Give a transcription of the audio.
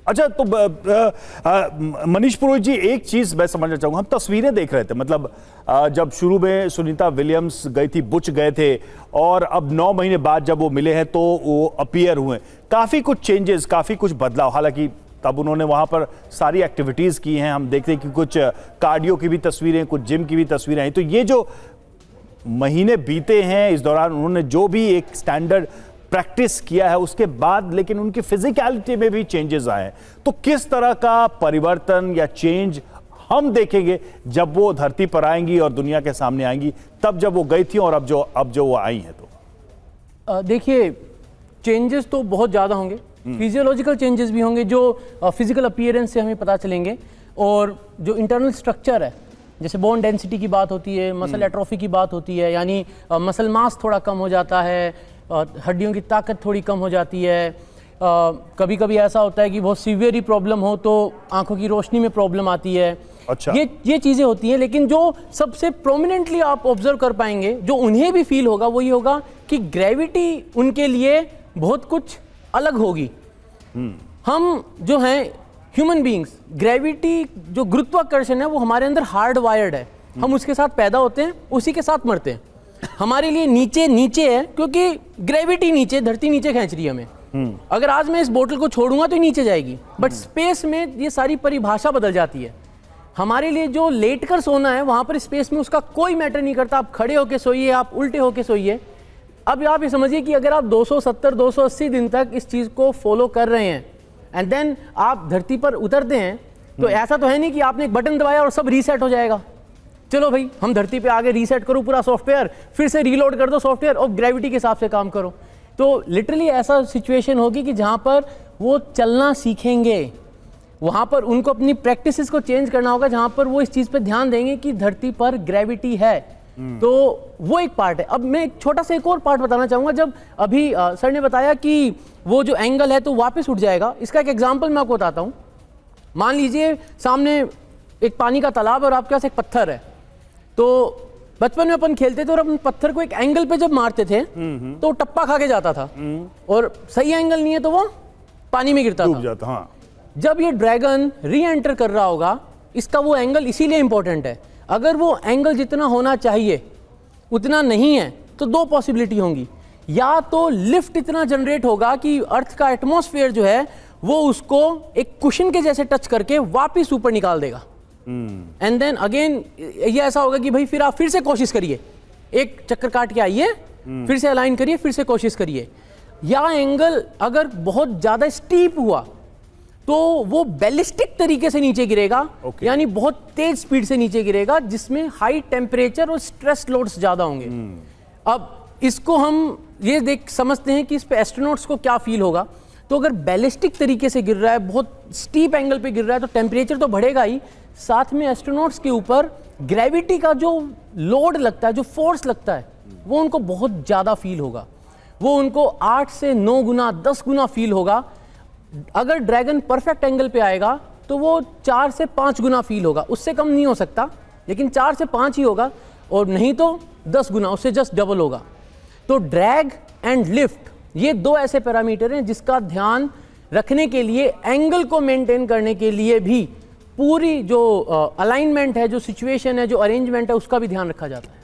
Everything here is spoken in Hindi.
अच्छा, तो मनीष पुरोहित जी, एक चीज मैं समझना चाहूंगा। हम तस्वीरें देख रहे थे, मतलब जब शुरू में सुनीता विलियम्स गई थी, बुच गए थे, और अब 9 महीने बाद जब वो मिले हैं तो वो अपीयर हुए, काफी कुछ चेंजेस, काफी कुछ बदलाव। हालांकि तब उन्होंने वहां पर सारी एक्टिविटीज की हैं, हम देखते हैं कि कुछ कार्डियो की भी तस्वीरें, कुछ जिम की भी तस्वीरें आई। तो ये जो महीने बीते हैं, इस दौरान उन्होंने जो भी एक स्टैंडर्ड प्रैक्टिस किया है, उसके बाद लेकिन उनकी फिजिकलिटी में भी चेंजेस आए हैं। तो किस तरह का परिवर्तन या चेंज हम देखेंगे जब वो धरती पर आएंगी और दुनिया के सामने आएंगी, तब जब वो गई थी और अब जो वो आई हैं? तो देखिए, चेंजेस तो बहुत ज़्यादा होंगे, फिजियोलॉजिकल चेंजेस भी होंगे जो फिजिकल अपीयरेंस से हमें पता चलेंगे, और जो इंटरनल स्ट्रक्चर है, जैसे बोन डेंसिटी की बात होती है, मसल एट्रोफी की बात होती है, यानी मसल मास थोड़ा कम हो जाता है, हड्डियों की ताकत थोड़ी कम हो जाती है। कभी कभी ऐसा होता है कि बहुत सीवियर प्रॉब्लम हो तो आंखों की रोशनी में प्रॉब्लम आती है। अच्छा। ये चीज़ें होती हैं, लेकिन जो सबसे प्रोमिनेंटली आप ऑब्जर्व कर पाएंगे, जो उन्हें भी फील होगा, वो ये होगा कि ग्रेविटी उनके लिए बहुत कुछ अलग होगी। हम जो हैं ह्यूमन बींग्स, ग्रेविटी जो गुरुत्वाकर्षण है वो हमारे अंदर हार्ड वायर्ड है। हम उसके साथ पैदा होते हैं, उसी के साथ मरते हैं। हमारे लिए नीचे है, क्योंकि ग्रेविटी नीचे, धरती नीचे खींच रही है हमें। अगर आज मैं इस बोतल को छोड़ूंगा तो नीचे जाएगी, बट स्पेस में ये सारी परिभाषा बदल जाती है। हमारे लिए जो लेट कर सोना है, वहां पर स्पेस में उसका कोई मैटर नहीं करता। आप खड़े होके सोइए, आप उल्टे होके सोइए। अब आप ये समझिए कि अगर आप 270-280 दिन तक इस चीज को फॉलो कर रहे हैं एंड देन आप धरती पर उतरते हैं, तो ऐसा तो है नहीं कि आपने एक बटन दबाया और सब रीसेट हो जाएगा। चलो भाई, हम धरती पे आगे रीसेट करो पूरा सॉफ्टवेयर, फिर से रीलोड कर दो सॉफ्टवेयर और ग्रेविटी के हिसाब से काम करो। तो लिटरली ऐसा सिचुएशन होगी कि जहां पर वो चलना सीखेंगे, वहां पर उनको अपनी प्रैक्टिसेस को चेंज करना होगा, जहां पर वो इस चीज पे ध्यान देंगे कि धरती पर ग्रेविटी है। तो वो एक पार्ट है। अब मैं एक छोटा सा एक और पार्ट बताना चाहूंगा। जब अभी सर ने बताया कि वो जो एंगल है तो वापस उठ जाएगा, इसका एक एग्जाम्पल मैं आपको बताता हूँ। मान लीजिए सामने एक पानी का तालाब और आपके पास एक पत्थर है। तो बचपन में अपन खेलते थे और अपन पत्थर को एक एंगल पे जब मारते थे तो टप्पा खा के जाता था, और सही एंगल नहीं है तो वो पानी में गिरता था। हाँ। जब ये ड्रैगन री एंटर कर रहा होगा, इसका वो एंगल इसीलिए इंपॉर्टेंट है। अगर वो एंगल जितना होना चाहिए उतना नहीं है तो 2 पॉसिबिलिटी होंगी। या तो लिफ्ट इतना जनरेट होगा कि अर्थ का एटमॉस्फेयर जो है वो उसको एक कुशन के जैसे टच करके वापिस ऊपर निकाल देगा, एंड देन अगेन ये ऐसा होगा कि भाई फिर आप फिर से कोशिश करिए, एक चक्कर काट के आइए, फिर से अलाइन करिए, फिर से कोशिश करिए। या एंगल अगर बहुत ज्यादा स्टीप हुआ तो वो बैलिस्टिक तरीके से नीचे गिरेगा, यानी बहुत तेज स्पीड से नीचे गिरेगा, जिसमें हाई टेम्परेचर और स्ट्रेस लोड्स ज्यादा होंगे। अब इसको हम ये देख समझते हैं कि इस पे एस्ट्रोनॉट्स को क्या फील होगा। तो अगर बैलिस्टिक तरीके से गिर रहा है, बहुत स्टीप एंगल पे गिर रहा है, तो टेम्परेचर तो बढ़ेगा ही, साथ में एस्ट्रोनॉट्स के ऊपर ग्रेविटी का जो लोड लगता है, जो फोर्स लगता है, वो उनको बहुत ज्यादा फील होगा। वो उनको 8 से 9 गुना 10 गुना फील होगा। अगर ड्रैगन परफेक्ट एंगल पे आएगा तो वो 4 से 5 गुना फील होगा, उससे कम नहीं हो सकता, लेकिन 4 से 5 ही होगा, और नहीं तो 10 गुना, उससे जस्ट डबल होगा। तो ड्रैग एंड लिफ्ट, ये 2 ऐसे पैरामीटर हैं जिसका ध्यान रखने के लिए, एंगल को मेंटेन करने के लिए भी पूरी जो अलाइनमेंट है, जो सिचुएशन है, जो अरेंजमेंट है, उसका भी ध्यान रखा जाता है।